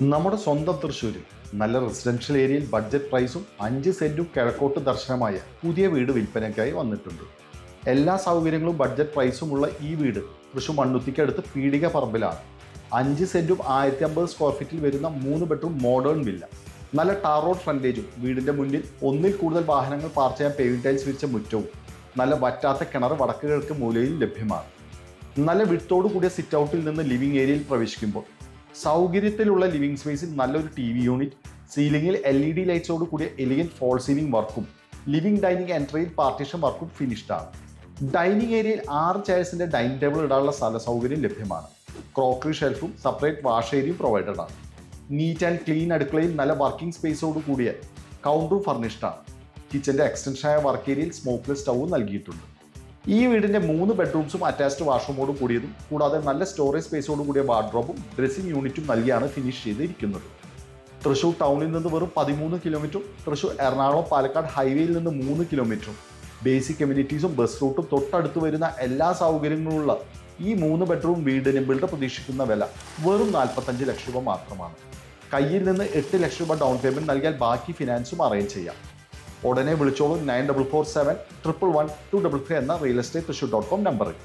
നമ്മുടെ സ്വന്തം തൃശ്ശൂരിൽ നല്ല റെസിഡൻഷ്യൽ ഏരിയയിൽ ബഡ്ജറ്റ് പ്രൈസും 5 സെന്റും കിഴക്കോട്ട് ദർശനമായ പുതിയ വീട് വിൽപ്പനയ്ക്കായി വന്നിട്ടുണ്ട്. എല്ലാ സൗകര്യങ്ങളും ബഡ്ജറ്റ് പ്രൈസുമുള്ള ഈ വീട് തൃശ്ശൂർ മണ്ണുത്തിക്കടുത്ത് പീടിക പറമ്പിലാണ്. 5 സെന്റും 1050 സ്ക്വയർ ഫീറ്റിൽ വരുന്ന 3 ബെഡ്റൂം മോഡേൺ വില്ല. നല്ല ടാർ റോഡ് ഫ്രണ്ടേജും വീടിന്റെ മുന്നിൽ ഒന്നിൽ കൂടുതൽ വാഹനങ്ങൾ പാർക്ക് ചെയ്യാൻ പേവിംഗ് ടൈൽസ് വിരിച്ച മുറ്റവും നല്ല വറ്റാത്ത കിണർ വടക്ക് കിഴക്ക് മൂലയിൽ ലഭ്യമാണ്. നല്ല വിട്ടോടു കൂടിയ സിറ്റ് ഔട്ടിൽ നിന്ന് ലിവിംഗ് ഏരിയയിൽ പ്രവേശിക്കുമ്പോൾ സൗകര്യത്തിലുള്ള ലിവിംഗ് സ്പേസിൽ നല്ലൊരു TV യൂണിറ്റ്, സീലിംഗിൽ LED ലൈറ്റ്സോട് കൂടിയ എലിഗന്റ് ഫോൾ സീലിംഗ് വർക്കും ലിവിംഗ് ഡൈനിങ് എൻട്രിയിൽ പാർട്ടീഷൻ വർക്കും ഫിനിഷ്ഡ് ആണ്. ഡൈനിങ് ഏരിയയിൽ 6 ചെയർസിന്റെ ഡൈനിങ് ടേബിൾ ഇടാനുള്ള സ്ഥല സൗകര്യം ലഭ്യമാണ്. ക്രോക്കറി ഷെൽഫും സെപ്പറേറ്റ് വാഷ് ഏരിയയും പ്രൊവൈഡഡ് ആണ്. നീറ്റ് ആൻഡ് ക്ലീൻ അടുക്കളയിൽ നല്ല വർക്കിംഗ് സ്പേസോട് കൂടിയ കൗണ്ടറും ഫർണിഷ്ഡ് ആണ്. കിച്ചന്റെ എക്സ്റ്റൻഷനായ വർക്ക് ഏരിയയിൽ സ്മോക്ക്ലെസ് സ്റ്റൗവും നൽകിയിട്ടുണ്ട്. ഈ വീടിന്റെ 3 ബെഡ്റൂംസും അറ്റാച്ച്ഡ് വാഷ്റൂമോട് കൂടിയതും കൂടാതെ നല്ല സ്റ്റോറേജ് സ്പേസോട് കൂടിയ വാർഡ്രോബും ഡ്രസ്സിംഗ് യൂണിറ്റും നൽകിയാണ് ഫിനിഷ് ചെയ്തിരിക്കുന്നത്. തൃശ്ശൂർ ടൗണിൽ നിന്ന് വെറും 13 കിലോമീറ്ററും തൃശ്ശൂർ എറണാകുളം പാലക്കാട് ഹൈവേയിൽ നിന്ന് 3 കിലോമീറ്ററും ബേസിക് കമ്മ്യൂണിറ്റീസും ബസ് റൂട്ടും തൊട്ടടുത്ത് വരുന്ന എല്ലാ സൗകര്യങ്ങളുള്ള ഈ 3 ബെഡ്റൂം വീടിന് ബിൽഡർ പ്രതീക്ഷിക്കുന്ന വില വെറും 45 ലക്ഷം രൂപ മാത്രമാണ്. കയ്യിൽ നിന്ന് 8 ലക്ഷം രൂപ ഡൗൺ പേയ്മെന്റ് നൽകിയാൽ ബാക്കി ഫിനാൻസും അറേഞ്ച് ചെയ്യാം. ഉടനെ വിളിച്ചോളൂ 9447 111 233 എന്ന real estate thrissur.com നമ്പറിൽ.